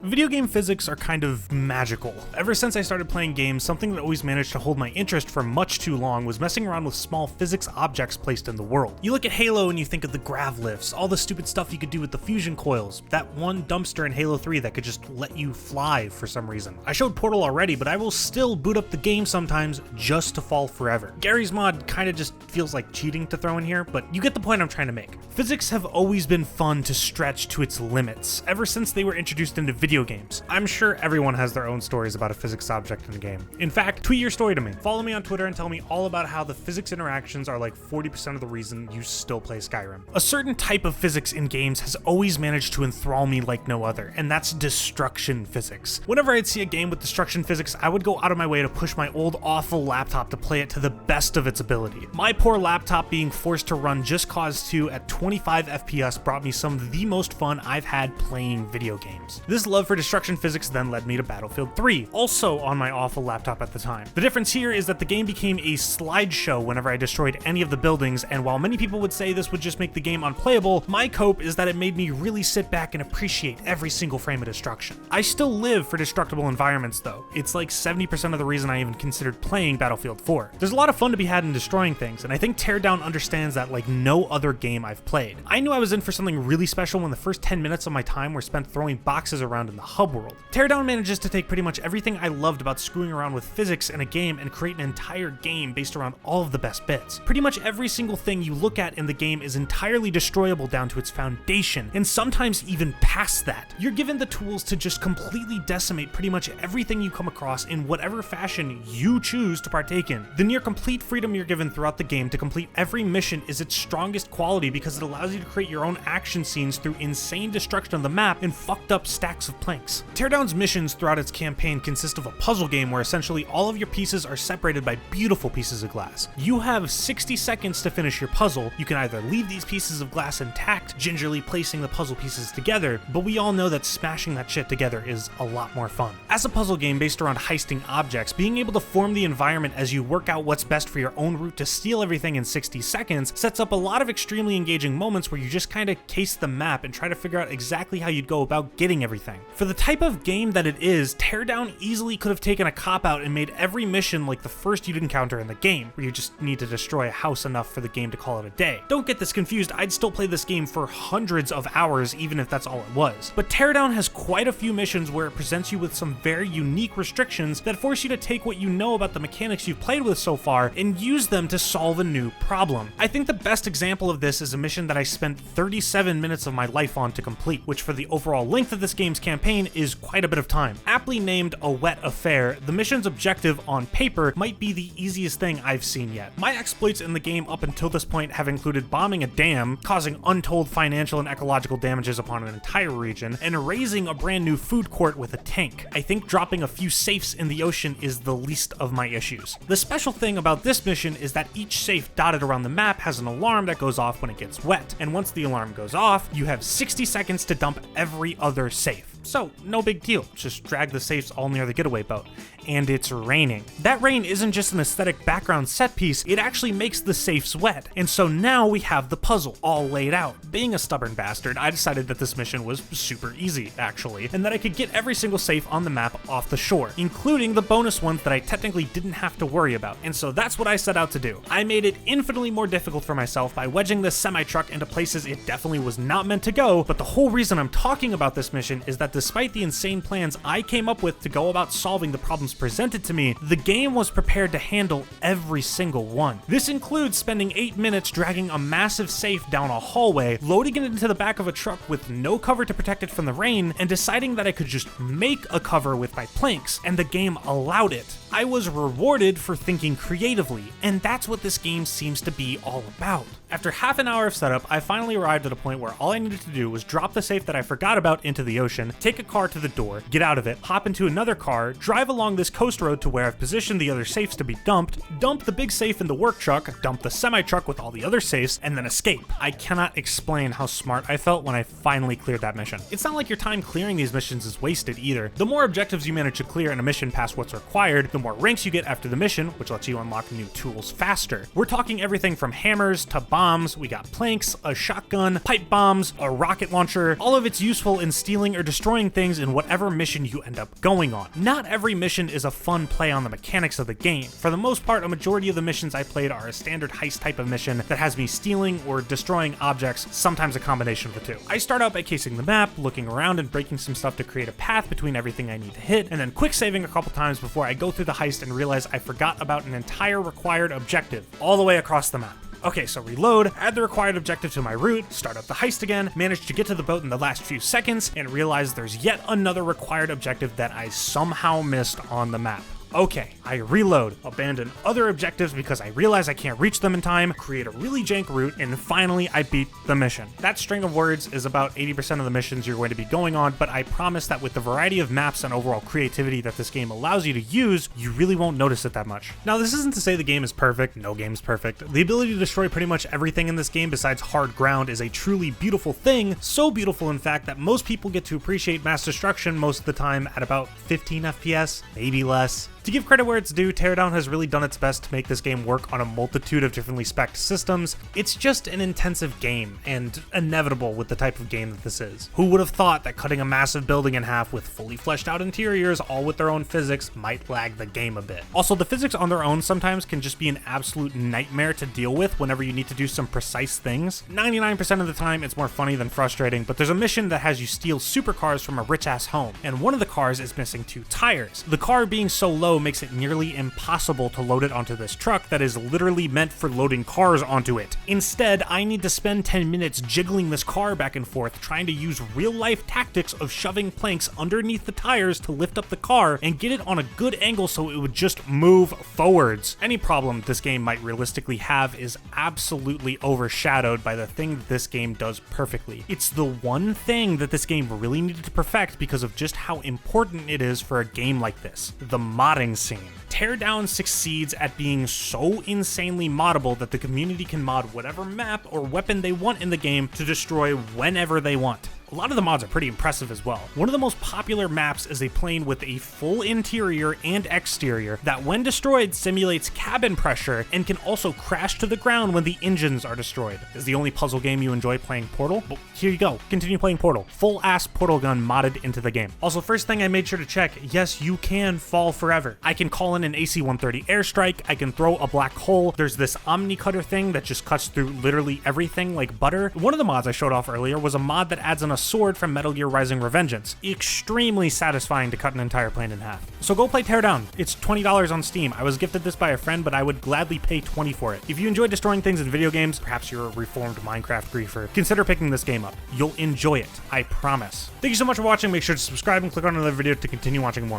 Video game physics are kind of magical. Ever since I started playing games, something that always managed to hold my interest for much too long was messing around with small physics objects placed in the world. You look at Halo and you think of the grav lifts, all the stupid stuff you could do with the fusion coils, that one dumpster in Halo 3 that could just let you fly for some reason. I showed Portal already, but I will still boot up the game sometimes just to fall forever. Garry's mod kinda just feels like cheating to throw in here, but you get the point I'm trying to make. Physics have always been fun to stretch to its limits, ever since they were introduced into video games. I'm sure everyone has their own stories about a physics object in a game. In fact, tweet your story to me. Follow me on Twitter and tell me all about how the physics interactions are like 40% of the reason you still play Skyrim. A certain type of physics in games has always managed to enthrall me like no other, and that's destruction physics. Whenever I'd see a game with destruction physics, I would go out of my way to push my old awful laptop to play it to the best of its ability. My poor laptop being forced to run Just Cause 2 at 25 FPS brought me some of the most fun I've had playing video games. This love for destruction physics then led me to Battlefield 3, also on my awful laptop at the time. The difference here is that the game became a slideshow whenever I destroyed any of the buildings, and while many people would say this would just make the game unplayable, my cope is that it made me really sit back and appreciate every single frame of destruction. I still live for destructible environments though. It's like 70% of the reason I even considered playing Battlefield 4. There's a lot of fun to be had in destroying things, and I think Teardown understands that like no other game I've played. I knew I was in for something really special when the first 10 minutes of my time were spent throwing boxes around in the hub world. Teardown manages to take pretty much everything I loved about screwing around with physics in a game and create an entire game based around all of the best bits. Pretty much every single thing you look at in the game is entirely destroyable down to its foundation, and sometimes even past that. You're given the tools to just completely decimate pretty much everything you come across in whatever fashion you choose to partake in. The near complete freedom you're given throughout the game to complete every mission is its strongest quality because it allows you to create your own action scenes through insane destruction of the map and fucked up stacks of planks. Teardown's missions throughout its campaign consist of a puzzle game where essentially all of your pieces are separated by beautiful pieces of glass. You have 60 seconds to finish your puzzle. You can either leave these pieces of glass intact, gingerly placing the puzzle pieces together, but we all know that smashing that shit together is a lot more fun. As a puzzle game based around heisting objects, being able to form the environment as you work out what's best for your own route to steal everything in 60 seconds sets up a lot of extremely engaging moments where you just kind of case the map and try to figure out exactly how you'd go about getting everything. For the type of game that it is, Teardown easily could have taken a cop-out and made every mission like the first you'd encounter in the game, where you just need to destroy a house enough for the game to call it a day. Don't get this confused, I'd still play this game for hundreds of hours even if that's all it was. But Teardown has quite a few missions where it presents you with some very unique restrictions that force you to take what you know about the mechanics you've played with so far and use them to solve a new problem. I think the best example of this is a mission that I spent 37 minutes of my life on to complete, which for the overall length of this game's campaign is quite a bit of time. Aptly named A Wet Affair, the mission's objective on paper might be the easiest thing I've seen yet. My exploits in the game up until this point have included bombing a dam, causing untold financial and ecological damages upon an entire region, and raising a brand new food court with a tank. I think dropping a few safes in the ocean is the least of my issues. The special thing about this mission is that each safe dotted around the map has an alarm that goes off when it gets wet, and once the alarm goes off, you have 60 seconds to dump every other safe. So, no big deal, just drag the safes all near the getaway boat. And it's raining. That rain isn't just an aesthetic background set piece, it actually makes the safes wet. And so now we have the puzzle all laid out. Being a stubborn bastard, I decided that this mission was super easy, actually, and that I could get every single safe on the map off the shore, including the bonus ones that I technically didn't have to worry about. And so that's what I set out to do. I made it infinitely more difficult for myself by wedging this semi-truck into places it definitely was not meant to go, but the whole reason I'm talking about this mission is that despite the insane plans I came up with to go about solving the problems presented to me, the game was prepared to handle every single one. This includes spending 8 minutes dragging a massive safe down a hallway, loading it into the back of a truck with no cover to protect it from the rain, and deciding that I could just make a cover with my planks, and the game allowed it. I was rewarded for thinking creatively, and that's what this game seems to be all about. After half an hour of setup, I finally arrived at a point where all I needed to do was drop the safe that I forgot about into the ocean, take a car to the door, get out of it, hop into another car, drive along this coast road to where I've positioned the other safes to be dumped, dump the big safe in the work truck, dump the semi-truck with all the other safes, and then escape. I cannot explain how smart I felt when I finally cleared that mission. It's not like your time clearing these missions is wasted either. The more objectives you manage to clear in a mission past what's required, the more ranks you get after the mission, which lets you unlock new tools faster. We're talking everything from hammers to bombs bombs, we got planks, a shotgun, pipe bombs, a rocket launcher. All of it's useful in stealing or destroying things in whatever mission you end up going on. Not every mission is a fun play on the mechanics of the game. For the most part, a majority of the missions I played are a standard heist type of mission that has me stealing or destroying objects, sometimes a combination of the two. I start out by casing the map, looking around and breaking some stuff to create a path between everything I need to hit, and then quick saving a couple times before I go through the heist and realize I forgot about an entire required objective all the way across the map. Okay, so reload, add the required objective to my route, start up the heist again, manage to get to the boat in the last few seconds, and realize there's yet another required objective that I somehow missed on the map. Okay, I reload, abandon other objectives because I realize I can't reach them in time, create a really jank route, and finally I beat the mission. That string of words is about 80% of the missions you're going to be going on, but I promise that with the variety of maps and overall creativity that this game allows you to use, you really won't notice it that much. Now, this isn't to say the game is perfect. No game's perfect. The ability to destroy pretty much everything in this game besides hard ground is a truly beautiful thing, so beautiful in fact that most people get to appreciate mass destruction most of the time at about 15 FPS, maybe less. To give credit where it's due, Teardown has really done its best to make this game work on a multitude of differently spec'd systems. It's just an intensive game, and inevitable with the type of game that this is. Who would have thought that cutting a massive building in half with fully fleshed out interiors, all with their own physics, might lag the game a bit. Also, the physics on their own sometimes can just be an absolute nightmare to deal with whenever you need to do some precise things. 99% of the time, it's more funny than frustrating, but there's a mission that has you steal supercars from a rich-ass home, and one of the cars is missing 2 tires. The car being so low makes it nearly impossible to load it onto this truck that is literally meant for loading cars onto it. Instead, I need to spend 10 minutes jiggling this car back and forth, trying to use real-life tactics of shoving planks underneath the tires to lift up the car and get it on a good angle so it would just move forwards. Any problem this game might realistically have is absolutely overshadowed by the thing that this game does perfectly. It's the one thing that this game really needed to perfect because of just how important it is for a game like this: the modding scene. Teardown succeeds at being so insanely moddable that the community can mod whatever map or weapon they want in the game to destroy whenever they want. A lot of the mods are pretty impressive as well. One of the most popular maps is a plane with a full interior and exterior that when destroyed simulates cabin pressure and can also crash to the ground when the engines are destroyed. Is the only puzzle game you enjoy playing Portal? Well, here you go. Continue playing Portal. Full ass portal gun modded into the game. Also, first thing I made sure to check, yes, you can fall forever. I can call in an AC-130 airstrike, I can throw a black hole, there's this Omni Cutter thing that just cuts through literally everything like butter. One of the mods I showed off earlier was a mod that adds on a sword from Metal Gear Rising: Revengeance. Extremely satisfying to cut an entire plane in half. So go play Teardown. It's $20 on Steam. I was gifted this by a friend, but I would gladly pay $20 for it. If you enjoy destroying things in video games, perhaps you're a reformed Minecraft griefer, consider picking this game up. You'll enjoy it. I promise. Thank you so much for watching. Make sure to subscribe and click on another video to continue watching more.